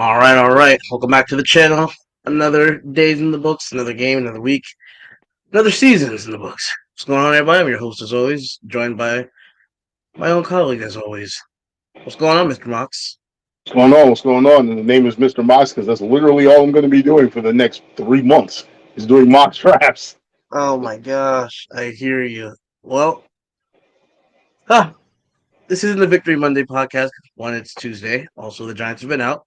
All right. Welcome back to the channel. Another day's in the books, another game, another week, another season's in the books. What's going on, everybody? I'm your host, as always, joined by my own colleague, as always. What's going on, Mr. Mox? What's going on? What's going on? And the name is Mr. Mox because that's literally all I'm going to be doing for the next 3 months is doing mock drafts. Oh my gosh, I hear you. Well, ah, this isn't the Victory Monday podcast. One, it's Tuesday. Also, the Giants have been out.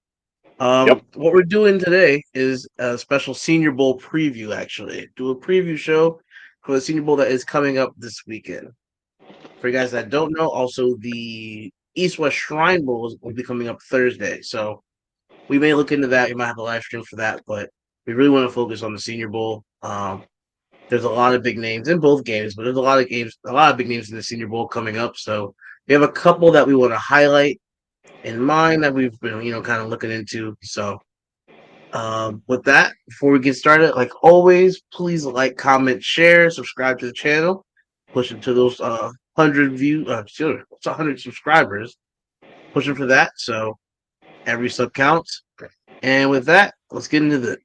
Yep. What we're doing today is a special Senior Bowl preview. Actually, do a preview show for the Senior Bowl that is coming up this weekend. For you guys that don't know, also the East West Shrine Bowl will be coming up Thursday. So we may look into that. We might have a live stream for that, but we really want to focus on the Senior Bowl. There's a lot of big names in both games, but there's a lot of big names in the Senior Bowl coming up. So we have a couple that we want to highlight in mind that we've been, kind of looking into. So with that, before we get started, like always, please like, comment, share, subscribe to the channel, pushing to those 100 it's 100 subscribers, pushing for that. So every sub counts. And with that, let's get into the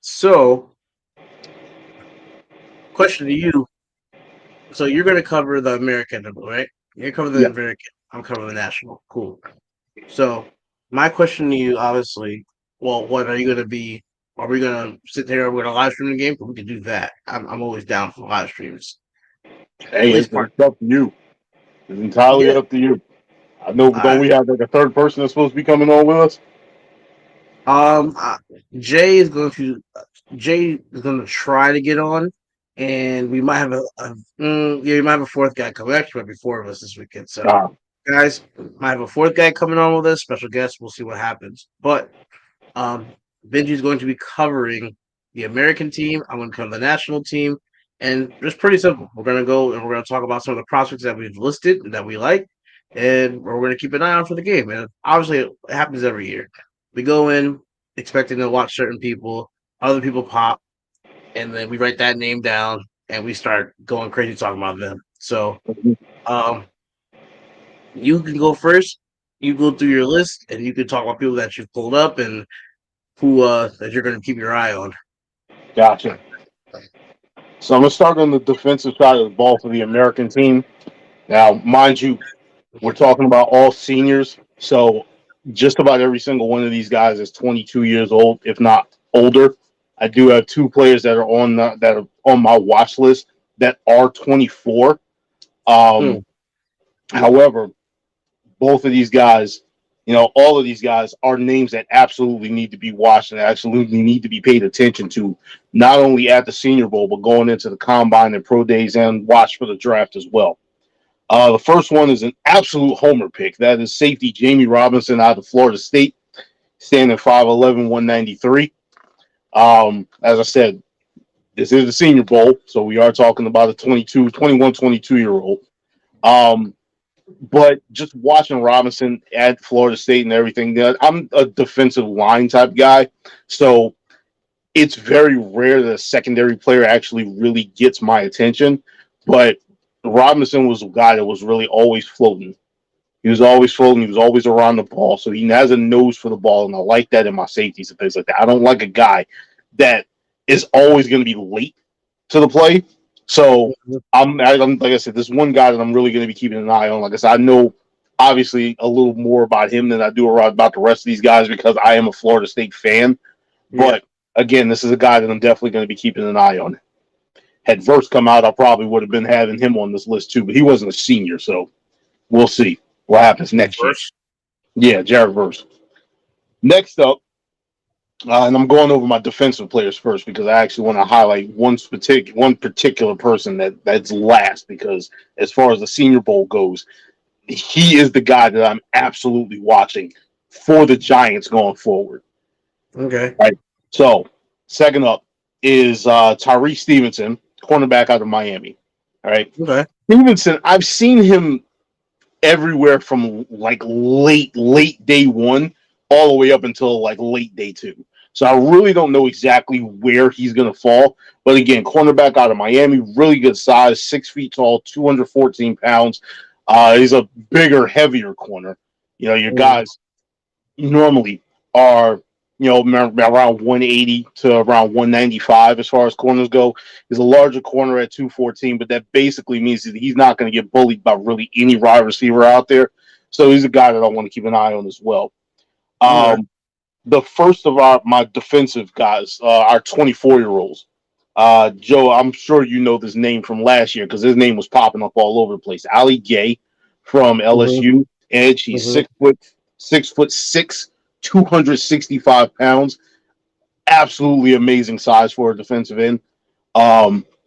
so question to you. So you're gonna cover the American, right? You're gonna cover the Yeah. American. I'm covering the national. Cool. So my question to you, obviously, well, what are you gonna be? Are we gonna sit there? We're gonna live stream the game. We can do that. I'm always down for live streams. At Hey, least it's, part. it's up to you. It's entirely Yeah. up to you. I know, All don't right. we have like a third person that's supposed to be coming on with us? Um, uh, Jay is going to Jay is going to try to get on, and we might have we might have a fourth guy coming. Actually, might be four of us this weekend. So, Ah, guys, might have a fourth guy coming on with us. Special guest. We'll see what happens. But um, Benji is going to be covering the American team. I'm going to cover the national team, and it's pretty simple. We're going to go and we're going to talk about some of the prospects that we've listed and that we like, and we're going to keep an eye out for the game. And obviously, it happens every year. We go in expecting to watch certain people, other people pop, and then we write that name down and we start going crazy talking about them. So, um, you can go first. You go through your list and you can talk about people that you've pulled up and who that you're going to keep your eye on. gotcha. So I'm going to start on the defensive side of the ball for the American team. Now, mind you, we're talking about all seniors. So just about every single one of these guys is 22 years old, if not older. I do have two players that are on my watch list that are 24. Hmm. Um, However, both of these guys, all of these guys are names that absolutely need to be watched and absolutely need to be paid attention to, not only at the Senior Bowl, but going into the combine and pro days and watch for the draft as well. The first one is an absolute homer pick. That is safety Jamie Robinson out of Florida State, standing 5'11", 193. As I said, this is the Senior Bowl, so we are talking about a 22 year old. Um, but just watching Robinson at Florida State and everything, I'm a defensive line type guy, so it's very rare that a secondary player actually really gets my attention. But Robinson was a guy that was really always floating. He was always floating. He was always around the ball. So he has a nose for the ball, and I like that in my safeties and things like that. I don't like a guy that is always going to be late to the play. So I'm like I said, this one guy that I'm really going to be keeping an eye on. Like I said, I know obviously a little more about him than I do about the rest of these guys because I am a Florida State fan. Yeah. But again, this is a guy that I'm definitely going to be keeping an eye on. Had Verse come out, I probably would have been having him on this list too, but he wasn't a senior, so we'll see what happens next year. Verse. Yeah, Jared Verse. Next up, and I'm going over my defensive players first because I actually want to highlight one particular person that's last because as far as the Senior Bowl goes, he is the guy that I'm absolutely watching for the Giants going forward. Okay. Right. So, second up is Tyree Stevenson, cornerback out of Miami. All right. Okay. Stevenson, I've seen him everywhere from like late day one all the way up until like late day two. So I really don't know exactly where he's going to fall. But again, cornerback out of Miami, really good size, 6 feet tall, 214 pounds. He's a bigger, heavier corner. Your Mm. guys normally are, around 180 to around 195 as far as corners go. He's a larger corner at 214, but that basically means that he's not going to get bullied by really any wide receiver out there. So he's a guy that I want to keep an eye on as well. Okay. The first of my defensive guys, our 24-year-olds. Joe, I'm sure you know this name from last year because his name was popping up all over the place. Ali Gay from Mm-hmm. LSU, edge. He's Mm-hmm. 6'6", 265 pounds. Absolutely amazing size for a defensive end.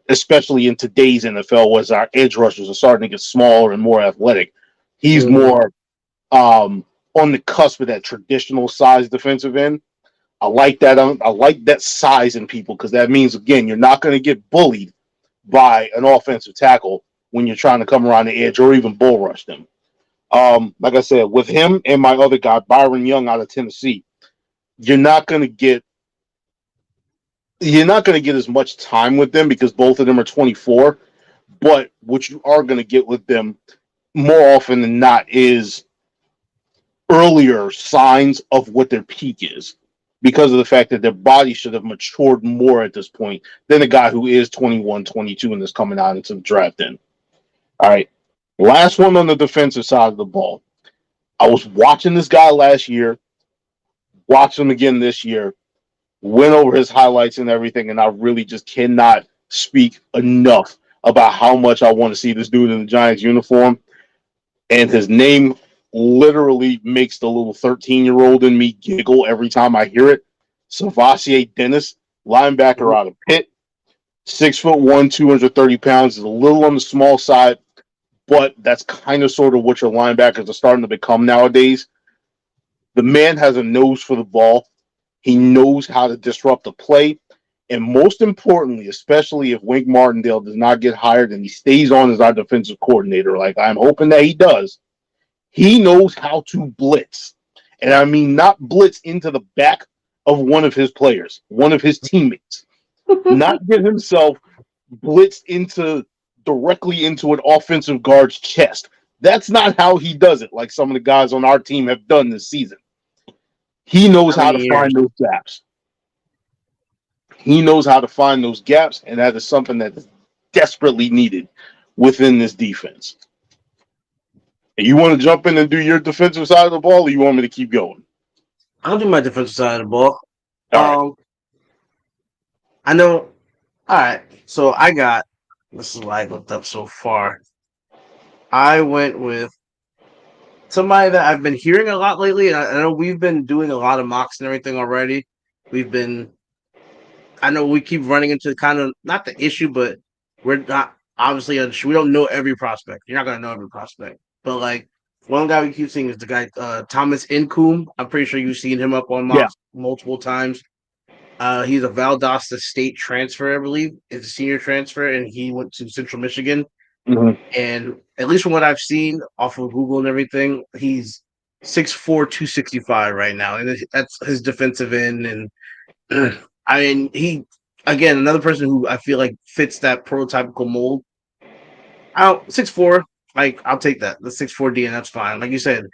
Especially in today's NFL, as our edge rushers are starting to get smaller and more athletic. He's Mm-hmm. more on the cusp of that traditional size defensive end. I like that. I like that size in people because that means again you're not going to get bullied by an offensive tackle when you're trying to come around the edge or even bull rush them. Like I said, with him and my other guy Byron Young out of Tennessee, you're not going to get as much time with them because both of them are 24. But what you are going to get with them more often than not is earlier signs of what their peak is because of the fact that their body should have matured more at this point than a guy who is 21, 22 and is coming out into the draft in. All right. Last one on the defensive side of the ball. I was watching this guy last year, watched him again this year, went over his highlights and everything, and I really just cannot speak enough about how much I want to see this dude in the Giants uniform. And his name literally makes the little 13-year-old in me giggle every time I hear it. Savassier Dennis, linebacker out of Pitt, 6'1", 230 pounds, is a little on the small side, but that's kind of sort of what your linebackers are starting to become nowadays. The man has a nose for the ball. He knows how to disrupt the play. And most importantly, especially if Wink Martindale does not get hired and he stays on as our defensive coordinator, like I'm hoping that he does, he knows how to blitz. And I mean, not blitz into the back of one of his players, one of his teammates, not get himself blitzed directly into an offensive guard's chest. That's not how he does it, like some of the guys on our team have done this season. He knows How how many to years? find those gaps. He knows how to find those gaps, and that is something that is desperately needed within this defense. You want to jump in and do your defensive side of the ball, or you want me to keep going? I'll do my defensive side of the ball. All right. I know. All right. So I got. This is what I looked up so far. I went with somebody that I've been hearing a lot lately, and I know we've been doing a lot of mocks and everything already. We've been. I know we keep running into kind of not the issue, but we're not obviously we don't know every prospect. You're not gonna know every prospect, but like one guy we keep seeing is the guy Thomas Incoom. I'm pretty sure you've seen him up on Yeah. mocks multiple times. He's a Valdosta State transfer, I believe. It's a senior transfer, and he went to Central Michigan. Mm-hmm. And at least from what I've seen off of Google and everything, he's 6'4", 265 right now, and that's his defensive end. And I mean, he again another person who I feel like fits that prototypical mold. Out 6'4", like I'll take that. The 6'4" D, and that's fine. Like you said,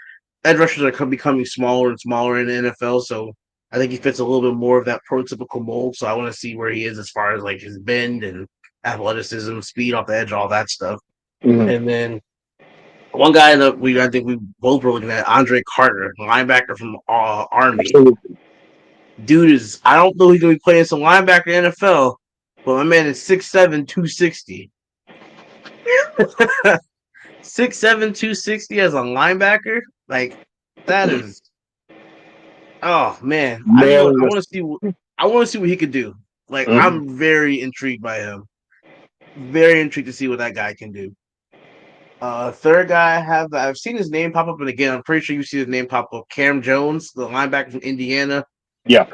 edge rushers are becoming smaller and smaller in the NFL, so I think he fits a little bit more of that prototypical mold. So I want to see where he is as far as like his bend and athleticism, speed off the edge, all that stuff. Mm-hmm. And then one guy that I think we both were looking at, Andre Carter, linebacker from Army. Absolutely. Dude is I don't know he's gonna be playing some linebacker in the NFL, but my man is 6'7", 260. 6'7", 260 as a linebacker, like that is. Oh man, I Man, want to see. I want to see what he could do. Like mm-hmm. I'm very intrigued by him. Very intrigued to see what that guy can do. Third guy I've seen his name pop up, and again, I'm pretty sure you see his name pop up. Cam Jones, the linebacker from Indiana. Yeah.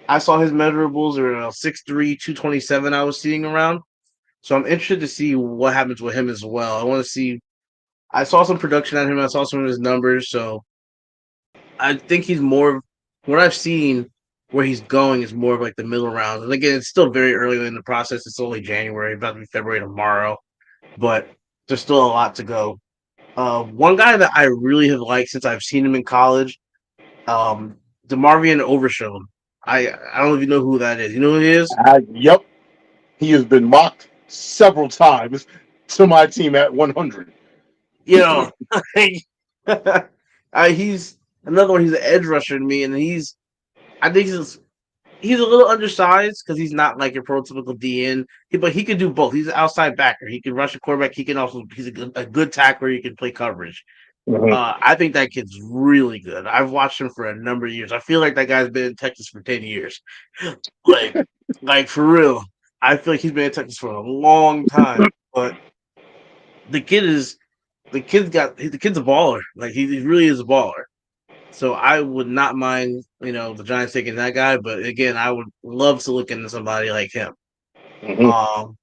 I saw his measurables are 6'3", 227 I was seeing around. So I'm interested to see what happens with him as well. I want to see. I saw some production on him. I saw some of his numbers. So I think he's more. What I've seen where he's going is more of like the middle rounds. And again, it's still very early in the process. It's only January, about to be February tomorrow, but there's still a lot to go. One guy that I really have liked since I've seen him in college, DeMarvion Overshown. I don't know if you know who that is. You know who he is? Yep, he has been mocked several times to my team at 100. You know, he's another one. He's an edge rusher to me, and I think he's a little undersized because he's not like your prototypical DN. But he can do both. He's an outside backer. He can rush a quarterback. He's a good tackler. He can play coverage. Mhm. I think that kid's really good. I've watched him for a number of years. I feel like that guy's been in Texas for 10 years. Like, like for real. I feel like he's been in Texas for a long time. But the kid is the kid's a baller. Like he really is a baller. So I would not mind, the Giants taking that guy. But again, I would love to look into somebody like him. Mhm. Um,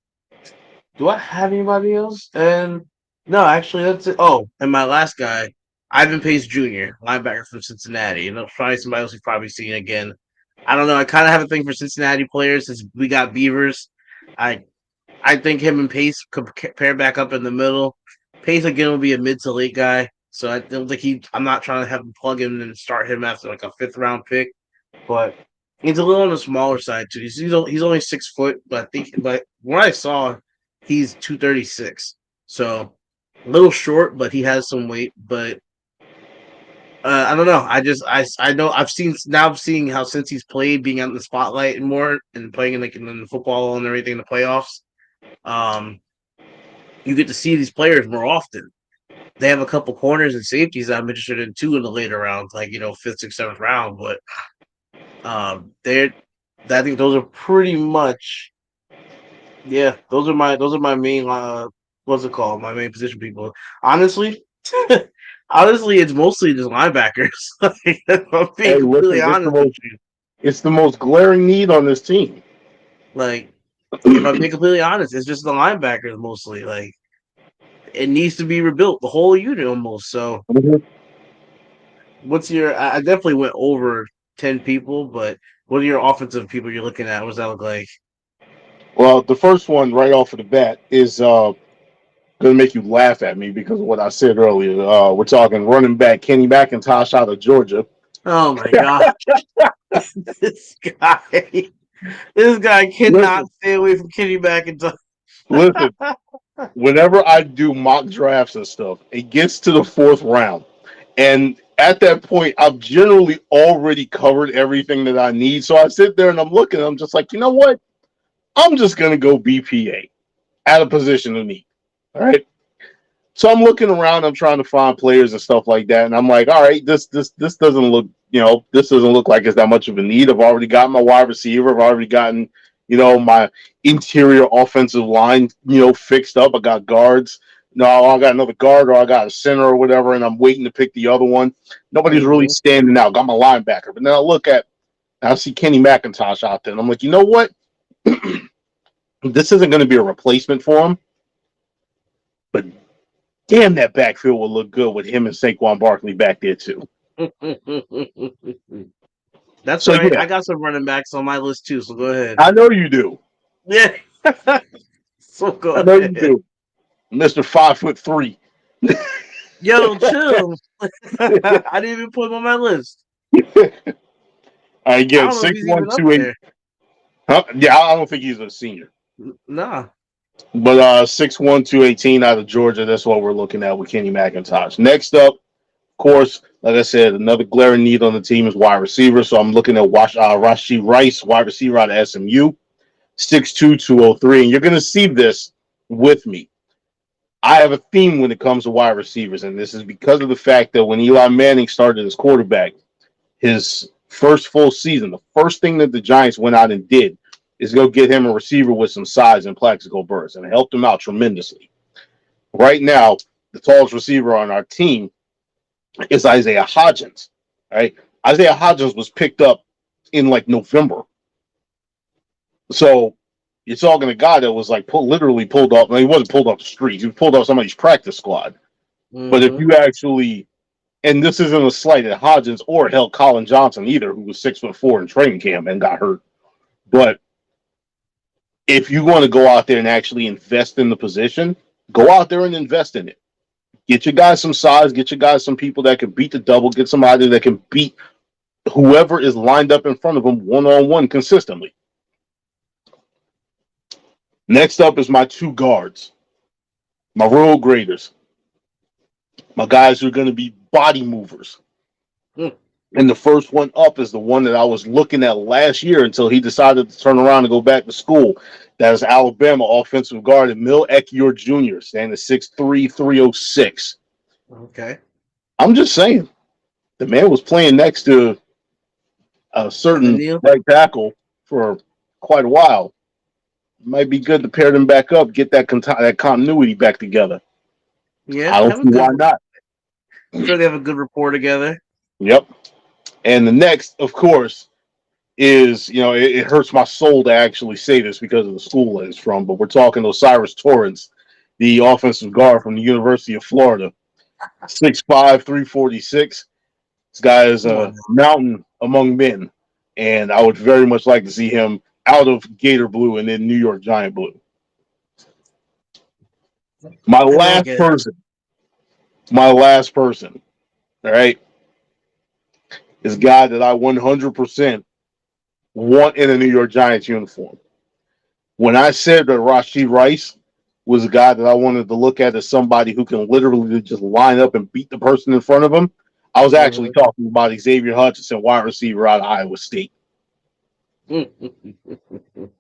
do I have anybody else? And no, actually, that's it. Oh, and my last guy, Ivan Pace Jr., linebacker from Cincinnati. Probably somebody else you've probably seen again. I don't know. I kind of have a thing for Cincinnati players since we got Beavers. I I think him and Pace could pair back up in the middle. Pace again will be a mid to late guy, so I don't think I'm not trying to have him plug him and start him after like a 5th round pick, but he's a little on the smaller side too. He's only 6 foot, but when I saw, he's 236, so a little short, but he has some weight. But I don't know. I know I'm seeing how since he's played, being out in the spotlight and more and playing in the football and everything in the playoffs. Um, you get to see these players more often. They have a couple corners and safeties I'm interested in too in the later rounds, like 5th, 6th, 7th round. But they're I think those are pretty much those are my main what's it called, my main position people. Honestly, honestly, it's mostly just linebackers. Like, I'm being Hey, completely listen, honest with you. it's the most glaring need on this team. Like, if I'm being completely honest, it's just the linebackers mostly. Like, it needs to be rebuilt, the whole unit almost. So Mhm. what's your? I definitely went over 10 people, but what are your offensive people you're looking at? What does that look like? Well, the first one right off of the bat is going to make you laugh at me because of what I said earlier. We're talking running back Kenny McIntosh out of Georgia. Oh my god, this guy, this guy cannot Listen, stay away from Kenny McIntosh. listen. Whenever I do mock drafts and stuff, it gets to the 4th round, and at that point, I've generally already covered everything that I need. So I sit there and I'm looking. I'm just like, you know what? I'm just going to go BPA at a position of need. All right. So I'm looking around, I'm trying to find players and stuff like that, and I'm like, all right, this doesn't look, this doesn't look like it's that much of a need. I've already got my wide receiver, I've already gotten, my interior offensive line, fixed up. I got guards. No, I got another guard or I got a center or whatever, and I'm waiting to pick the other one. Nobody's really Mm-hmm. standing out. Got my linebacker, but then I see Kenny McIntosh out there, and I'm like, you know what? This isn't going to be a replacement for him, but damn, that backfield will look good with him and Saquon Barkley back there too. That's So all right. yeah, I got some running backs on my list too, so go ahead. I know you do. Yeah, so go I know you ahead. do, Mister 5'3". Yo, chill. I didn't even put him on my list. I I get don't know if six he's one even up two eight. there. Huh? Yeah, I don't think he's a senior, Nah. but 6'1", 218 out of Georgia. That's what we're looking at with Kenny McIntosh. Next up, of course, like I said, another glaring need on the team is wide receiver. So I'm looking at Rashee Rice, wide receiver out of SMU, 6'2", 203, and you're going to see this with me. I have a theme when it comes to wide receivers, and this is because of the fact that when Eli Manning started as quarterback, his first full season, the first thing that the Giants went out and did is go get him a receiver with some size and plexical burst, and it helped him out tremendously. Right now, the tallest receiver on our team is Isaiah Hodgins. Right, Isaiah Hodgins was picked up in like November, so you're talking a guy that was like literally pulled off. No, he wasn't pulled off the street. He was pulled off somebody's practice squad. But if Mm-hmm. you actually, and this isn't a slight at Hodgins or hell Colin Johnson either, who was 6'4" in training camp and got hurt. But if you want to go out there and actually invest in the position, go out there and invest in it. Get your guys some size, get your guys some people that can beat the double, get somebody that can beat whoever is lined up in front of him one-on-one consistently. Next up is my two guards, my road graders, my guys who are going to be body movers. Hmm. And the first one up is the one that I was looking at last year until he decided to turn around and go back to school. That is Alabama offensive guard Emil Ekiyor Jr., standing 6'3", 306. Okay. I'm just saying, the man was playing next to a Evan certain Neal. right tackle for quite a while. It might be good to pair them back up, get that continuity back together. Yeah, I they don't have a see good. why not. I'm sure they have a good rapport together. Yep. And the next, of course, is, it hurts my soul to actually say this because of the school that it's from, but we're talking Osiris Torrance, the offensive guard from the University of Florida, 6'5", 346. This guy is Come a on. mountain among men, and I would very much like to see him out of Gator Blue and in New York Giant Blue. My I mean, I last get it. person, my last person, all right, is a guy that I 100% want in a New York Giants uniform. When I said that Rashee Rice was a guy that I wanted to look at as somebody who can literally just line up and beat the person in front of him, I was actually Mhm. talking about Xavier Hutchinson, wide receiver out of Iowa State.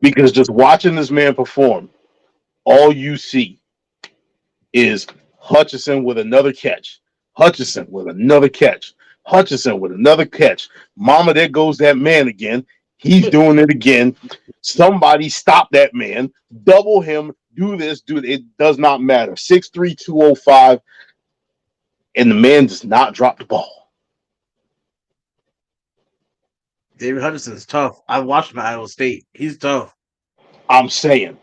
Because just watching this man perform, all you see is Hutchinson with another catch, Hutchinson with another catch, Hutchinson with another catch. Mama, there goes that man again. He's doing it again. Somebody stop that man, double him, do this, dude. It does not matter. 6'3", 205, and the man does not drop the ball. David Hutchinson is tough. I watched him at Iowa State. He's tough. I'm saying,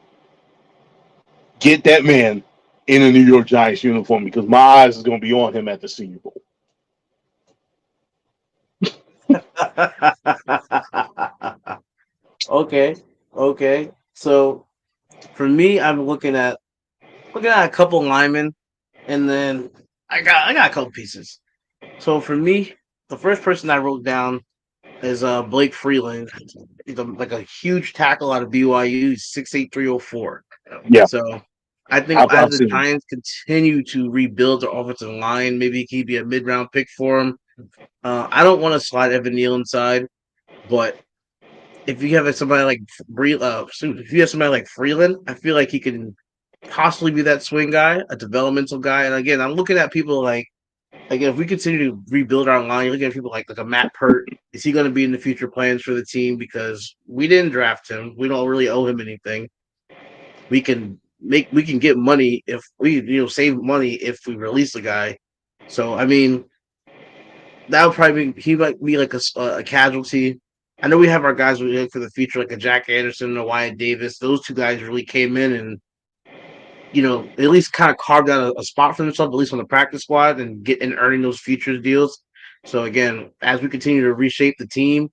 get that man in a New York Giants uniform because my eyes is going to be on him at the Senior Bowl. Okay. Okay. So for me, I'm looking at a couple linemen, and then I got a couple pieces. So for me, the first person I wrote down is Blake Freeland. He's like a huge tackle out of BYU. He's 6'8", 304. Yeah, So I think I've as the seen him. Giants continue to rebuild their offensive line, maybe he could be a mid-round pick for him. I don't want to slide Evan Neal inside, but if you have somebody like if you have somebody like Freeland, I feel like he can possibly be that swing guy, a developmental guy. And again, I'm looking at people like again, if we continue to rebuild our line, you're looking at people like a Matt Pert. Is he going to be in the future plans for the team? Because we didn't draft him. We don't really owe him anything. We can get money if we save money if we release the guy. So I mean, that would probably he might be like a casualty. I know we have our guys we look for the future, like a Jack Anderson or Wyatt Davis. Those two guys really came in and at least kind of carved out a spot for themselves, at least on the practice squad, and earning those futures deals. So again, as we continue to reshape the team,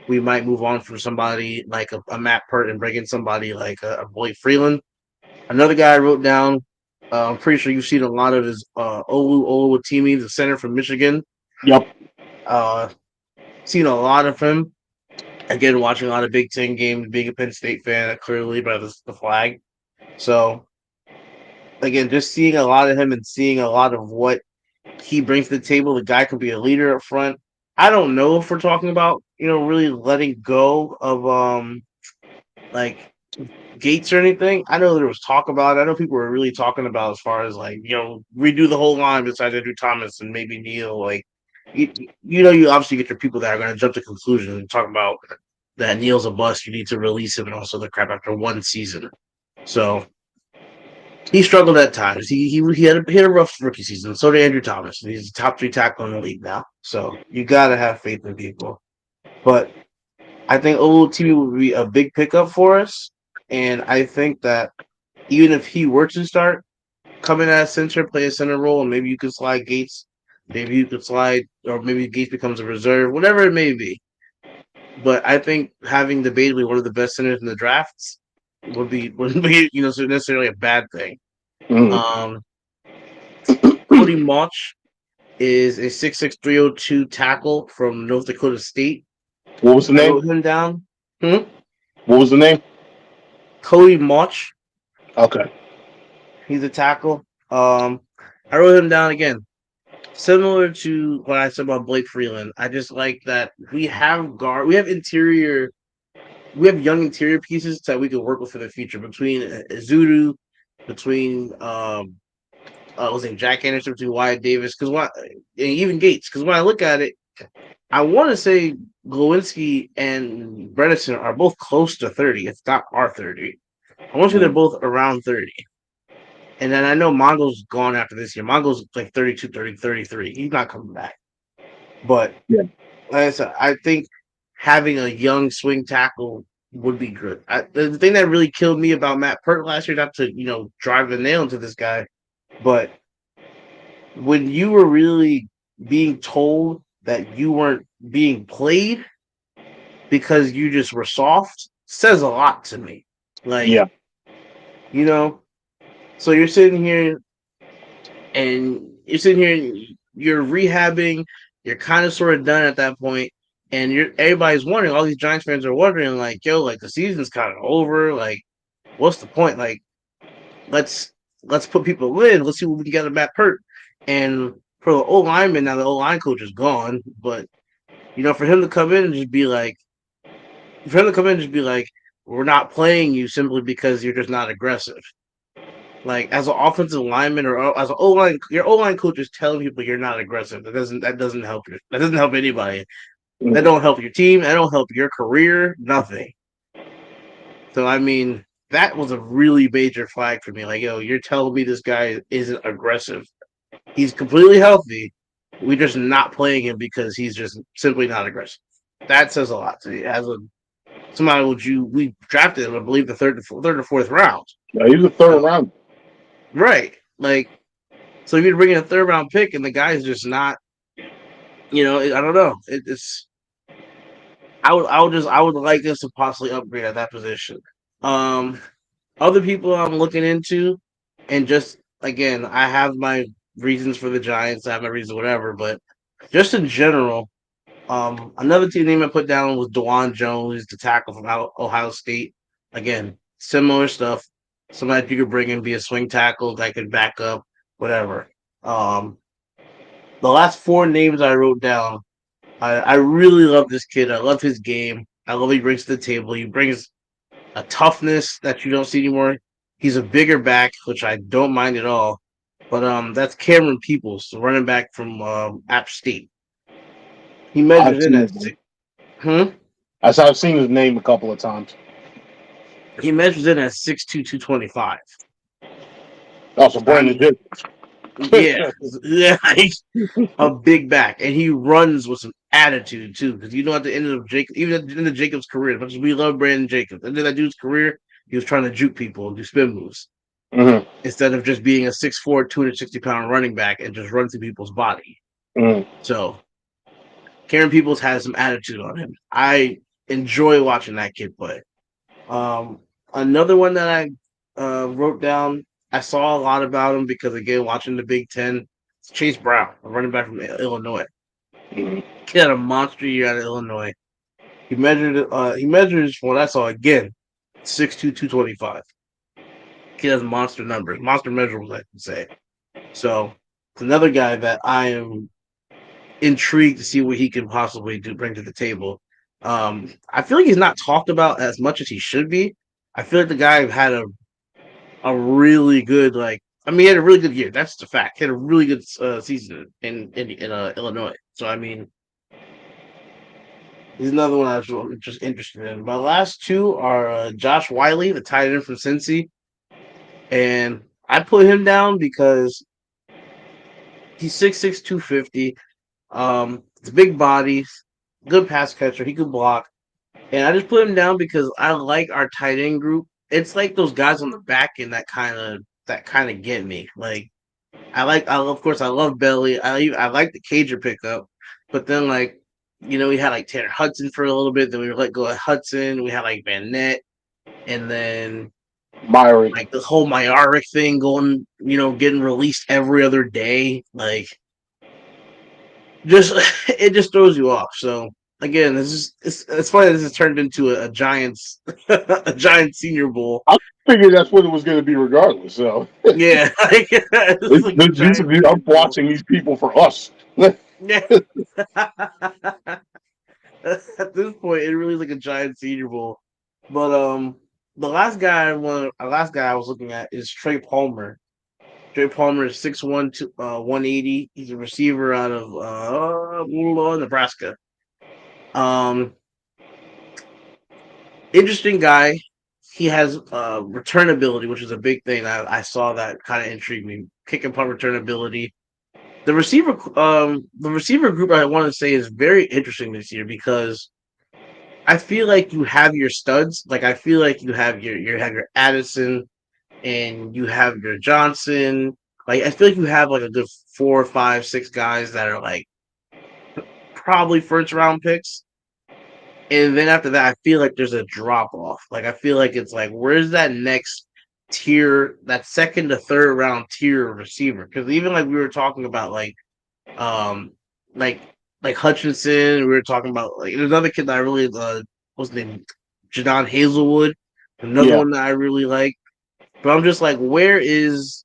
we might move on from somebody like a Matt Pert and bring in somebody like a Blake Freeland. Another guy I wrote down. I'm pretty sure you've seen a lot of his Olu Oluwatimi, the center from Michigan. Yep. Uh, Seen a lot of him. Again, watching a lot of Big Ten games, being a Penn State fan, clearly by the flag. So again, just seeing a lot of him and seeing a lot of what he brings to the table. The guy could be a leader up front. I don't know if we're talking about really letting go of like Gates or anything. I know there was talk about it. I know people were really talking about as far as like redo the whole line besides Andrew Thomas and maybe Neal. Like you obviously get your people that are going to jump to conclusions and talk about that Neal's a bust. You need to release him and also the crap after one season. So he struggled at times. He had a rough rookie season. So did Andrew Thomas. He's a top 3 tackle in the league now. So you gotta have faith in people. But I think OLTV would be a big pickup for us. And I think that even if he were to start coming at center, play a center role, and maybe you could slide Gates, maybe you could slide, or maybe Gates becomes a reserve, whatever it may be. But I think having debatably one of the best centers in the drafts wouldn't be necessarily a bad thing. Mhm. Um, Cody Mauch, is a 6'6", 302 tackle from North Dakota State. What was the I name? wrote him down. Hmm? What was the name? Cody Mauch. Okay. He's a tackle. I wrote him down again. Similar to what I said about Blake Freeland, I just like that we have young interior pieces that we can work with for the future between Zudu, between was it Jack Anderson, between Wyatt Davis, and even Gates. Because when I look at it, I want to say Glowinski and Bredesen are both close to 30, if not are 30. I want to say they're both around 30. And then I know Mongo's gone after this year. Mongo's like 32, 30, 33. He's not coming back. But Yeah. like I said, I think having a young swing tackle would be good. The thing that really killed me about Matt Pert last year, not to drive a nail into this guy, but when you were really being told that you weren't being played because you just were soft, says a lot to me. Like, Yeah. So you're sitting here and you're rehabbing, you're kind of sort of done at that point, and everybody's wondering, all these Giants fans are wondering, like, yo, like the season's kind of over, like, what's the point? Like, let's put people in, let's see what we can get at Matt Pert. And for the O lineman, now the O line coach is gone, but for him to come in and just be like, we're not playing you simply because you're just not aggressive. Like, as an offensive lineman or as an O line, your O line coach is telling people you're not aggressive. That doesn't help you. That doesn't help anybody. That don't help your team. That don't help your career. Nothing. So I mean, that was a really major flag for me. Like, yo, you're telling me this guy isn't aggressive. He's completely healthy. We're just not playing him because he's just simply not aggressive. That says a lot to me. As somebody we drafted him, I believe, the third or fourth round. Yeah, he was a third round. Right. Like, so if you're bringing a third round pick and the guy's just not, I don't know. I would like us to possibly upgrade at that position. Other people I'm looking into, and just again, I have my reasons for the Giants. I have my reasons, whatever. But just in general, another team name I put down was Dewan Jones, the tackle from Ohio State. Again, similar stuff. Somebody you could bring in, be a swing tackle that could back up, whatever. The last four names I wrote down, I really love this kid. I love his game. I love what he brings to the table. He brings a toughness that you don't see anymore. He's a bigger back, which I don't mind at all. But that's Cameron Peoples, the running back from App State. He measures in at six. I've seen his name a couple of times. He measures in at 6'2", 225. Oh, so Brandon Jacobs. Yeah, he's a big back, and he runs with some attitude too. Because at the end of even at the end of Jacobs' career, as much as we love Brandon Jacobs, at the end of that dude's career, he was trying to juke people and do spin moves instead of just being a 6'4", 260-pound running back and just run through people's body. So, Karen Peoples has some attitude on him. I enjoy watching that kid play. Another one that I wrote down, I saw a lot about him because, again, watching the Big Ten, it's Chase Brown, a running back from Illinois. He had a monster year out of Illinois. He measures, from what I saw, again, 6'2", 225. He has monster numbers, monster measurables, I can say. So, it's another guy that I am intrigued to see what he can possibly bring to the table. I feel like he's not talked about as much as he should be. I feel like the guy had a really good he had a really good year. That's the fact. He had a really good season in Illinois. So I mean, he's another one I was just interested in. My last two are Josh Wiley, the tight end from Cincy, and I put him down because he's 6'6", 250. It's a big body, good pass catcher. He could block. And I just put him down because I like our tight end group. It's like those guys on the back end that kind of get me. Like of course I love Belly. I like the Cager pickup, but then we had like Tanner Hudson for a little bit. Then we let go of Hudson. We had like Van Nett, and then Myrick. Like the whole Myarick thing getting released every other day. Like just it just throws you off. So again, it's funny that this has turned into a Giants a Giant Senior Bowl. I figured that's what it was going to be regardless. So Yeah, like, it's like the Giant I'm Senior Bowl. watching these people for us. Yeah. At this point, it really is like a Giant Senior Bowl. But the last guy I was looking at is Trey Palmer. Trey Palmer is 6'1", 180. He's a receiver out of Nebraska. Um, Interesting guy. He has return ability, which is a big thing. I saw that kind of intrigued me. Kick and punt return ability. The receiver group I want to say is very interesting this year because I feel like you have your studs. Like I feel like you have your Addison and you have your Johnson. Like I feel like you have like a good 4, 5, 6 guys that are like probably first round picks. And then after that, I feel like there's a drop off. Like I feel like it's like where's that next tier, that second to third round tier receiver? Because even like we were talking about um like like Hutchinson, we were talking about like there's another kid that I really what's his name? Jadon Hazelwood, another Yeah, one that I really like. But I'm just like, where is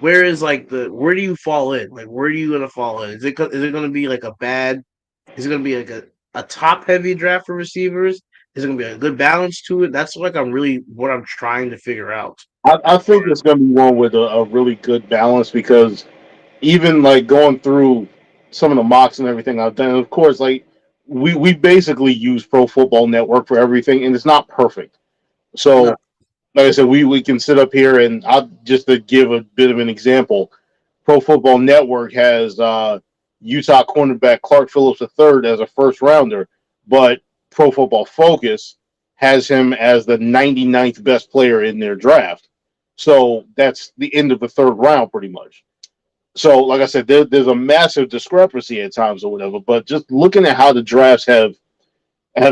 like the where do you fall in? Like where are you gonna fall in? Is it gonna be like a bad? Is it gonna be like a top heavy draft for receivers? Is it gonna be a good balance to it? That's like I'm really what I'm trying to figure out. I think it's going to be one with a really good balance because even like going through some of the mocks and everything I've done, of course, like we basically use Pro Football Network for everything, and it's not perfect. No, So, like I said, we can sit up here and I'll just to give a bit of an example. Pro Football Network has Utah cornerback Clark Phillips III as a first rounder, but Pro Football Focus has him as the 99th best player in their draft. So that's the end of the third round, pretty much. So, like I said, there's a massive discrepancy at times or whatever. But just looking at how the drafts have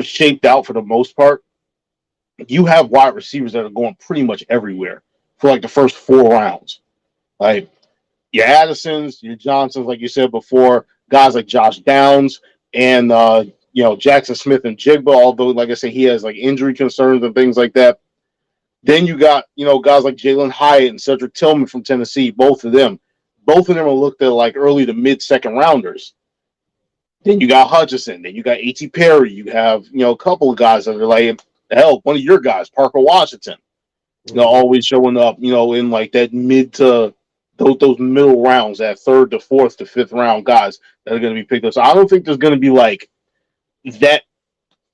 shaped out for the most part, you have wide receivers that are going pretty much everywhere for like the first 4 rounds. Like your Addisons, your Johnsons, like you said before, guys like Josh Downs and Jackson Smith and Jigba. Although, like I said, he has like injury concerns and things like that. Then you got guys like Jalen Hyatt and Cedric Tillman from Tennessee. Both of them are looked at like early to mid second rounders. Then you got Hutchinson. Then you got A.T. Perry. You have a couple of guys that are like hell. One of your guys, Parker Washington, always showing up. In like that mid to those middle rounds, that third to fourth to fifth round guys that are going to be picked up. So I don't think there's going to be like that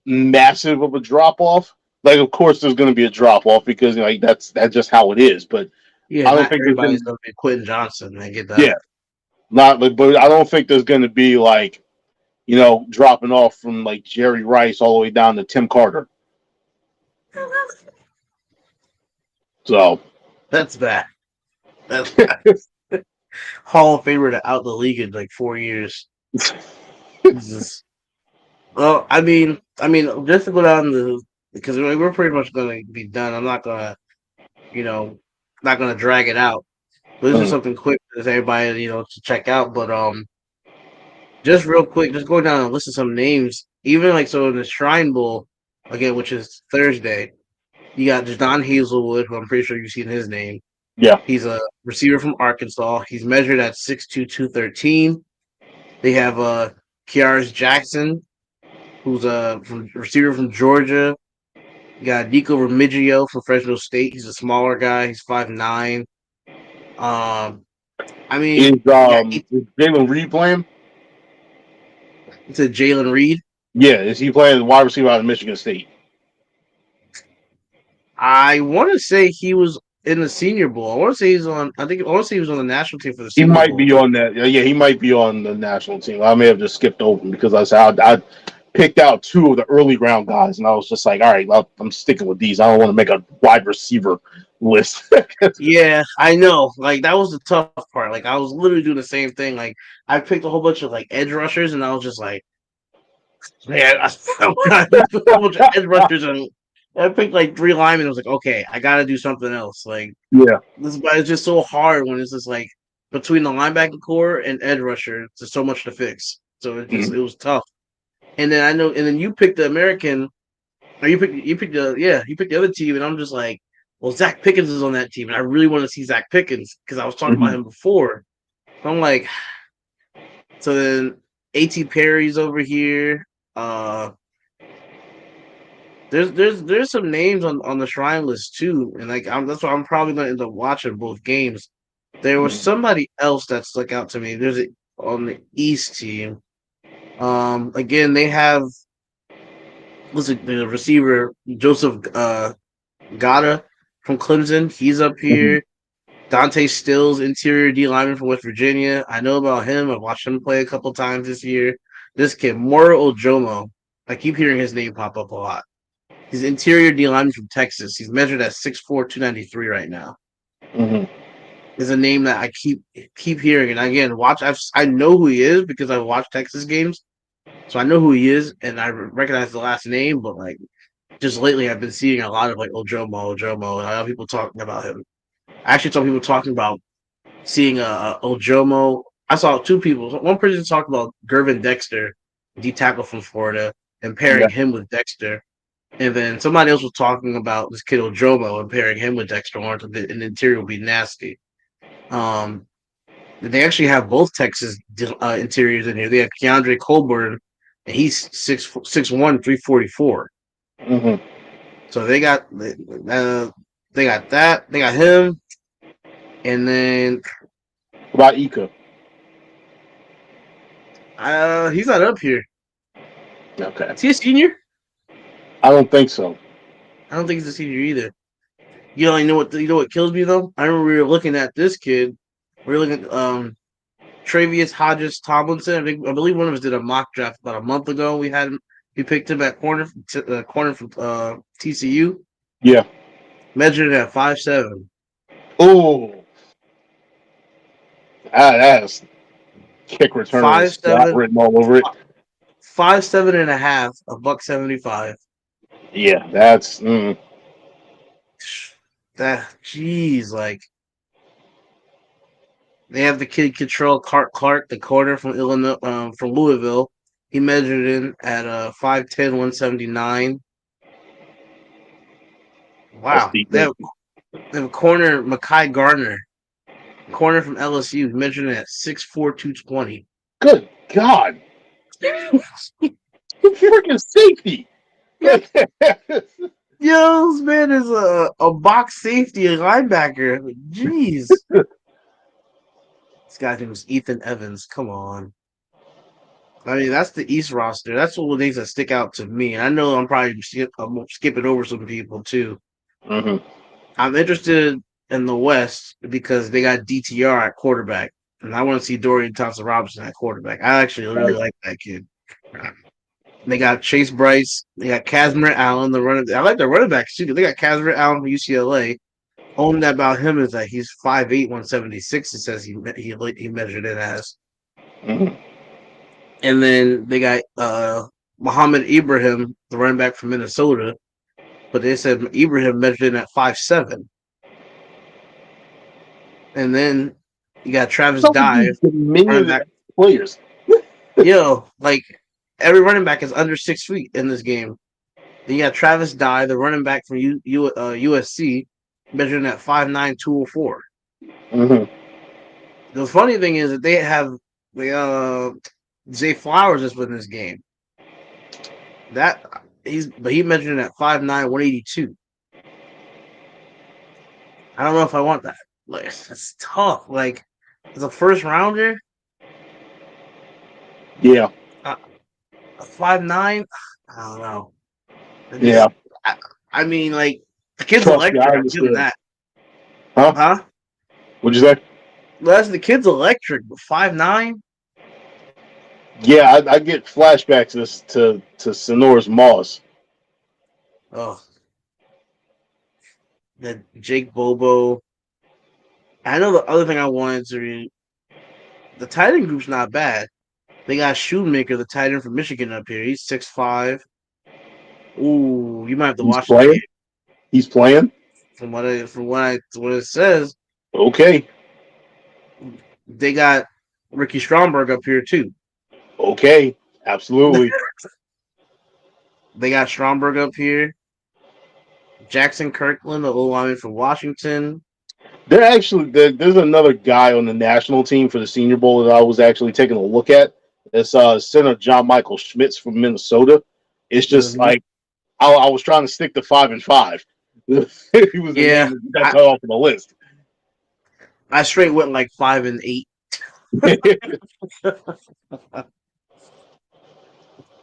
massive of a drop off. Like, of course, there's going to be a drop off because like that's just how it is. But yeah, I don't not think there's going everybody's to, gonna be Quentin Johnson. I get yeah, that. not like, but I don't think there's going to be like dropping off from like Jerry Rice all the way down to Tim Carter. So That's bad. That's bad. Hall of Famer to out the league in like 4 years. Jesus. Well, just to go down the because we're pretty much gonna be done. I'm not gonna, you know, not gonna drag it out. But this is something quick for everybody, to check out. But just real quick, just go down and list some names. Even like so in the Shrine Bowl again, which is Thursday, you got Jadon Hazelwood, who I'm pretty sure you've seen his name. yeah, He's a receiver from Arkansas. He's measured at 6'2", 213. They have Kiaris Jackson, who's a receiver from Georgia. You got Nico Remigio from Fresno State. He's a smaller guy. He's 5'9". I is mean, is Jalen Reed playing? it's a Jalen Reed. Yeah, is he playing wide receiver out of Michigan State? I want to say he was in the Senior Bowl. I want to say he's on. I want to say he was on the national team for the He Senior might Bowl. be on that. Yeah, he might be on the national team. I may have just skipped over him because I picked out two of the early round guys, and I was just like, all right, well, I'm sticking with these. I don't want to make a wide receiver list. Yeah, I know. Like that was the tough part. Like I was literally doing the same thing. Like I picked a whole bunch of like edge rushers, and I was just like, man, I picked a whole bunch of edge rushers, and I picked like 3 linemen. I was like, okay, I got to do something else. Like Yeah, but it's just so hard when it's just like between the linebacker core and edge rusher. There's so much to fix. So Mhm. it was tough. And then I know, and then you picked the American, or you picked the other team, and I'm just like, well, Zach Pickens is on that team, and I really want to see Zach Pickens because I was talking about Mhm. him before. So I'm like, so then A.T. Perry's over here. Uh, there's some names on the shrine list too, and that's why I'm probably gonna end up watching both games. There was Mhm. somebody else that stuck out to me. On the East team. Again, they have the receiver Joseph Gata from Clemson. He's up Mhm. here. Dante Stills, interior D lineman from West Virginia. I know about him. I've watched him play a couple times this year. This kid, Moro Ojomo. I keep hearing his name pop up a lot. He's interior D lineman from Texas. He's measured at 6'4", 293 right now. Mhm. Is a name that I keep hearing. And again, I know who he is because I've watched Texas games, so I know who he is, and I recognize the last name. But like just lately, I've been seeing a lot of like Ojomo, and a lot of people talking about him. I actually saw people talking about seeing Ojomo. I saw two people. One person talked about Gervin Dexter, D tackle from Florida, and Yeah. pairing him with Dexter. And then somebody else was talking about this kid Ojomo and pairing him with Dexter Lawrence, and the interior would be nasty. Um, they actually have both Texas interiors in here. They have Keandre Colburn, and he's 6'1", 344. Mhm. So they got that. They got him, and then About Ika. he's not up here. Okay. Is he a senior? I don't think so. I don't think he's a senior either. You know what kills me though? I remember we were looking at this kid. We were looking at Travius Hodges Tomlinson. I believe one of us did a mock draft about a month ago. We picked him at corner from TCU. Yeah. Measured at 5'7". Oh, that has kick returner Five Scott seven, written all over it. 5'7" and a half, a buck 75. Yeah, that's That jeez, like they have the kid Control Clark, the corner from Illinois, from Louisville. He measured in at 5'10", 179. that's Wow. decent. They have a corner, Makai Gardner, corner from LSU, measuring at 6'4", 220. Good God, good freaking safety. Yeah, yo, this man is a box safety, a linebacker. Jeez. This guy's name is Ethan Evans. Come on. I mean, that's the East roster. That's one of the things that stick out to me. And I know I'm skipping over some people too. Mhm. I'm interested in the West because they got DTR at quarterback, and I want to see Dorian Thompson Robinson at quarterback. I actually really like that kid. They got Chase Bryce. They got Casimir Allen, the running. I like the running backs too. They got Casimir Allen from UCLA. Only that about him is that he's 5'8", 176. It says he measured it as. Mhm. And then they got Muhammad Ibrahim, the running back from Minnesota. But they said Ibrahim measured in at 5'7". And then you got Travis Some of Dye, these running diminutive back. players. Like every running back is under 6 feet in this game. Then you got Travis Dye, the running back from USC, measuring at 5'9", 204. Mhm. The funny thing is that they have Zay Flowers is in this game. He measured at 5'9", 182. I don't know if I want that. Like it's tough. Like as a first rounder, Yeah. uh, a 5'9". I don't know. It Yeah. just, I, I mean, like the kid's Trust me, I electric. I'm giving understand. that, Huh? huh? What'd you say? That's the kid's electric. But 5'9". Yeah, I get flashbacks to Sonora's Moss. Oh, that Jake Bobo. I know the other thing I wanted to read. The tight end group's not bad. They got Shoemaker, the tight end from Michigan, up here. He's 6'5". Ooh, you might have to He's watch this playing. game. He's playing. From what it says, Okay. They got Ricky Stromberg up here too. Okay, absolutely. They got Stromberg up here. Jackson Kirkland, the old lineman from Washington. There's another guy on the national team for the Senior Bowl that I was actually taking a look at. It's center John Michael Schmitz from Minnesota. It's just Mhm. like I was trying to stick to 5-5. He was the Yeah, name that got I, cut off of the list. I straight went like 5-8.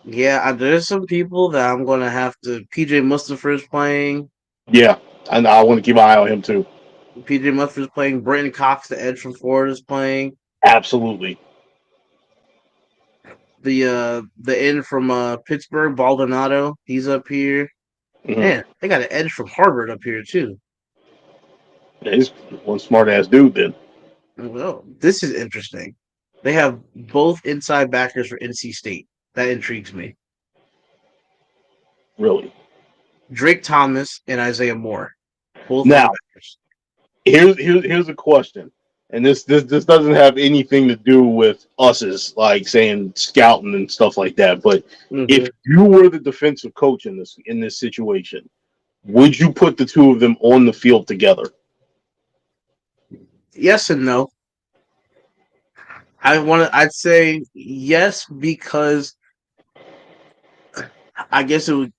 Yeah, there's some people that I'm gonna have to. PJ Mustipher's playing. Yeah, and I want to keep an eye on him too. PJ Mustipher's playing. Brenton Cox, the edge from Florida, is playing. Absolutely. The end from Pittsburgh, Baldonado, he's up here. Mhm. Man, they got an edge from Harvard up here too. Yeah, he's one smart ass dude. Then Well, this is interesting. They have both inside backers for NC State. That intrigues me. really. Drake Thomas and Isaiah Moore, both Now linebackers. here's a question, and this doesn't have anything to do with us as like saying scouting and stuff like that. But Mm-hmm. if you were the defensive coach in this situation, would you put the two of them on the field together? Yes and no. I'd say yes because I guess it would.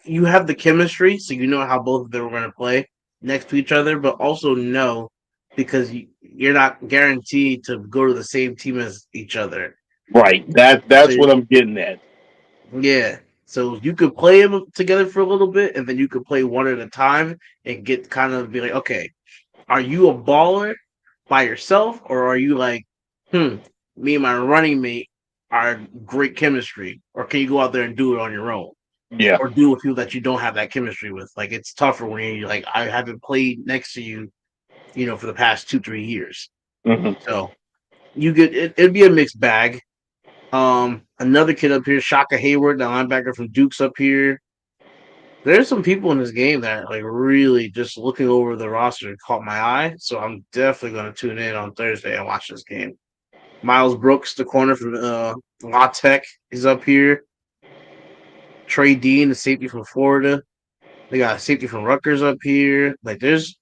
You have the chemistry, so you know how both of them are going to play next to each other. But also no, because you're not guaranteed to go to the same team as each other. Right. So That's what I'm getting at. yeah, so you could play them together for a little bit, and then you could play one at a time and get kind of be like, okay, are you a baller by yourself, or are you like, me and my running mate are great chemistry, or can you go out there and do it on your own, Yeah. or do it with people that you don't have that chemistry with? Like it's tougher when you're like, I haven't played next to you, for the past 2-3 years. Mhm. So you get it'd be a mixed bag. Another kid up here, Shaka Hayward, the linebacker from Duke's up here. There's some people in this game that like really just looking over the roster caught my eye. So I'm definitely going to tune in on Thursday and watch this game. Miles Brooks, the corner from La Tech, is up here. Trey Dean, the safety from Florida. They got a safety from Rutgers up here. Like there's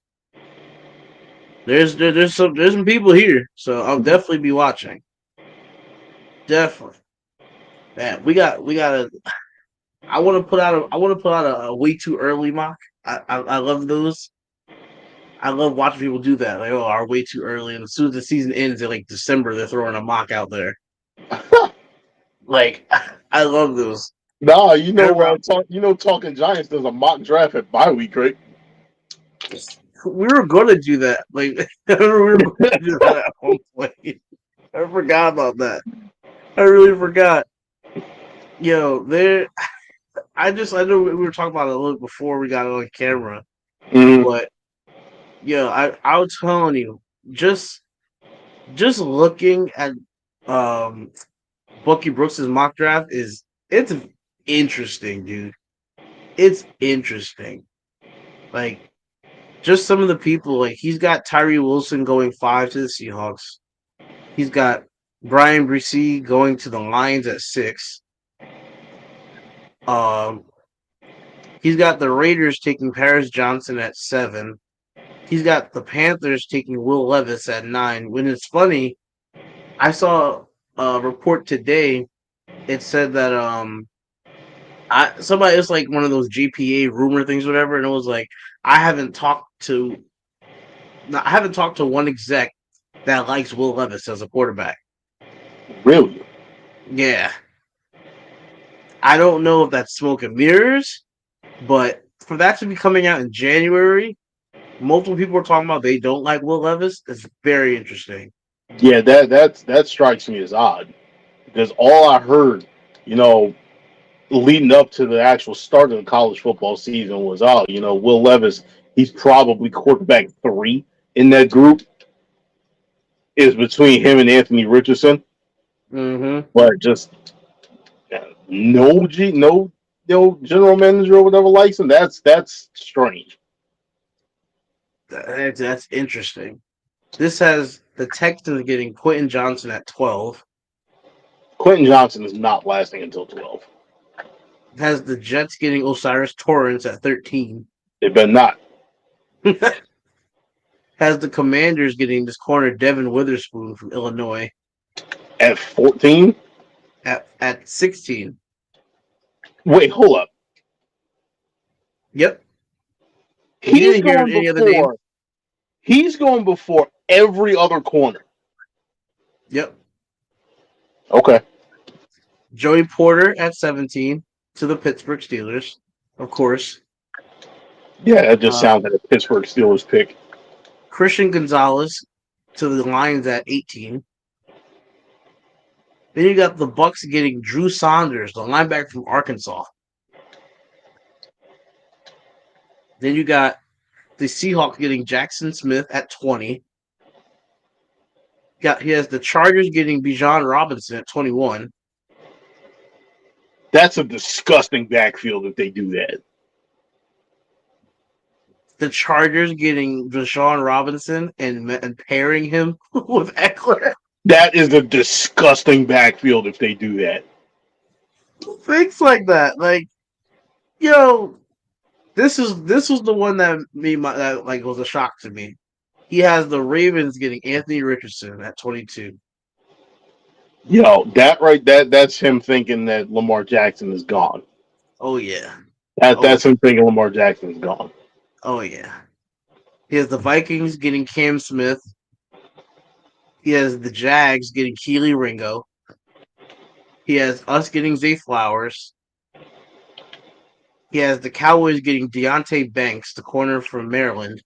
some people here. So I'll definitely be watching. Definitely. Man, we got a I want to put out a way too early mock. I love those. I love watching people do that. Like, oh, are way too early, and as soon as the season ends in like December, they're throwing a mock out there. Like, I love those. Nah, Talking Giants does a mock draft at bye week, right? We were going to do that. Like, we were going to do that at one point. I forgot about that. I really forgot. Yo, there. I know we were talking about it a little before we got on camera, Mhm. but yeah, I was telling you, just looking at um Bucky Brooks's mock draft it's interesting, dude. It's interesting. Like just some of the people, like he's got Tyree Wilson going 5 to the Seahawks. He's got Brian Bresee going to the Lions at 6. Um, he's got the Raiders taking Paris Johnson at 7. He's got the Panthers taking Will Levis at 9. When it's funny, I saw a report today. It said that somebody, it's like one of those GPA rumor things, whatever, and it was like I haven't talked to one exec that likes Will Levis as a quarterback. Really? Yeah, I don't know if that's smoke and mirrors, but for that to be coming out in January, multiple people are talking about they don't like Will Levis. It's very interesting. Yeah, that strikes me as odd because all I heard, you know, leading up to the actual start of the college football season was, Will Levis, he's probably quarterback 3 in that group is between him and Anthony Richardson, Mm-hmm. but just no general manager or whatever likes him. That's strange. That's interesting. This has the Texans getting Quentin Johnson at 12. Quentin Johnson is not lasting until 12. It has the Jets getting Osiris Torrance at 13. They better not. Has the Commanders getting this corner Devin Witherspoon from Illinois At 14? at 16. Wait, hold up. Yep. He's going before every other corner. Yep. Okay. Joey Porter at 17 to the Pittsburgh Steelers, of course. Yeah, that just sounds like a Pittsburgh Steelers pick. Christian Gonzalez to the Lions at 18. Then you got the Bucks getting Drew Saunders, the linebacker from Arkansas. Then you got the Seahawks getting Jackson Smith at 20. He has the Chargers getting Bijan Robinson at 21. That's a disgusting backfield if they do that. The Chargers getting Bijan Robinson and pairing him with Eckler. That is a disgusting backfield if they do that. Things like that, like, yo, this was the one that was a shock to me. He has the Ravens getting Anthony Richardson at 22. Yo, that's him thinking that Lamar Jackson is gone. Oh yeah, that's him thinking Lamar Jackson is gone. Oh yeah. He has the Vikings getting Cam Smith. He has the Jags getting Keely Ringo. He has us getting Zay Flowers. He has the Cowboys getting Deontay Banks, the corner from Maryland.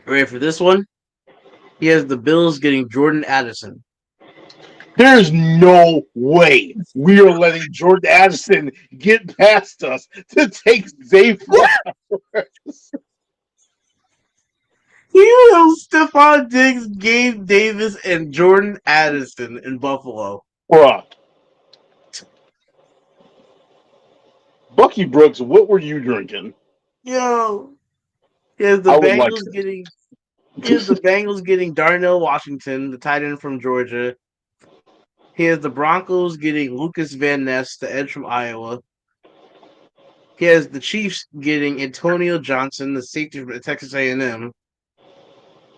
Ready for this one? He has the Bills getting Jordan Addison. There's no way we are letting Jordan Addison get past us to take Zay Flowers. You know Stephon Diggs, Gabe Davis, and Jordan Addison in Buffalo. Bruh. Bucky Brooks, what were you drinking? Yo. Here's the Bengals getting Darnell Washington, the tight end from Georgia. Here's the Broncos getting Lucas Van Ness, the edge from Iowa. He has the Chiefs getting Antonio Johnson, the safety from Texas A&M.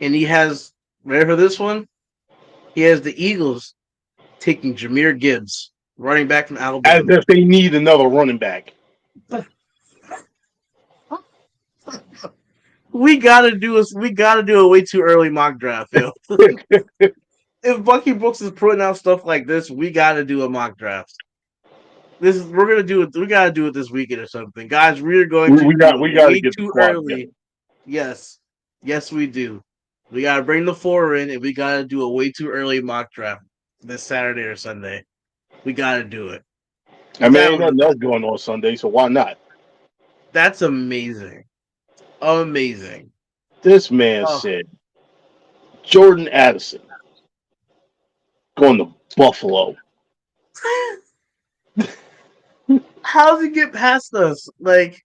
And he has, ready for this one? He has the Eagles taking Jahmyr Gibbs, running back from Alabama. As if they need another running back. We gotta do a way too early mock draft, yo. If Bucky Brooks is putting out stuff like this, we gotta do a mock draft. We're gonna do it. We gotta do it this weekend or something, guys. We're going to. We gotta get too early. Yes, we do. We gotta bring the 4 in, and we gotta do a way too early mock draft this Saturday or Sunday. We gotta do it. I mean, ain't nothing else going on Sunday, so why not? That's amazing. Amazing. This man said Jordan Addison going to Buffalo. How does he get past us? Like,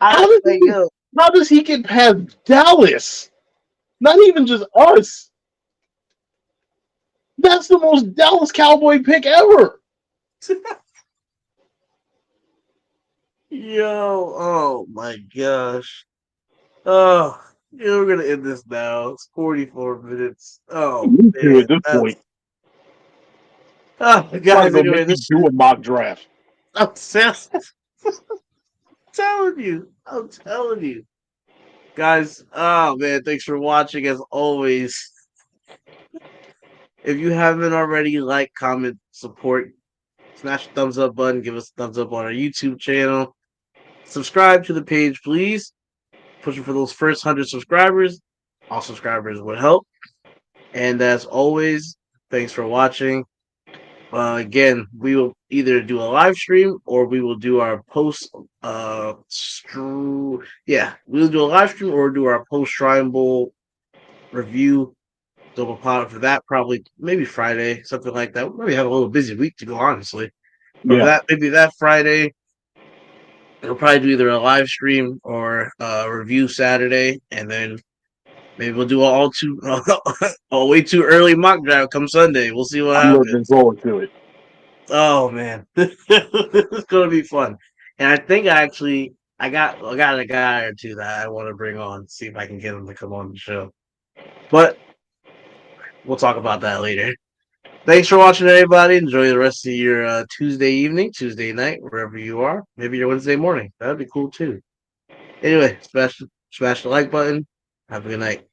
how does he get past Dallas? Not even just us. That's the most Dallas Cowboy pick ever. Yo, oh my gosh. Oh, we're going to end this now. It's 44 minutes. Oh, man. At this point. Oh, guys, anyway, do a mock draft. I'm telling you. Guys, oh man, thanks for watching as always. If you haven't already, like, comment, support, smash the thumbs up button, give us a thumbs up on our YouTube channel. Subscribe to the page, please. Pushing for those first 100 subscribers. All subscribers would help. And as always, thanks for watching. Again, we will either do a live stream or we will do our post. We'll do a live stream or do our post Shrine Bowl review. Double pot for that, probably maybe Friday, something like that. Maybe have a little busy week to go, honestly. But maybe that Friday. We'll probably do either a live stream or a review Saturday, and then maybe we'll do a way too early mock draft come Sunday. We'll see what I'm looking happens. forward to it. Oh man, it's gonna be fun. And I think I got a guy or two that I want to bring on. See if I can get him to come on the show. But we'll talk about that later. Thanks for watching, everybody. Enjoy the rest of your Tuesday evening, Tuesday night, wherever you are. Maybe your Wednesday morning. That'd be cool too. Anyway, smash the like button. Have a good night.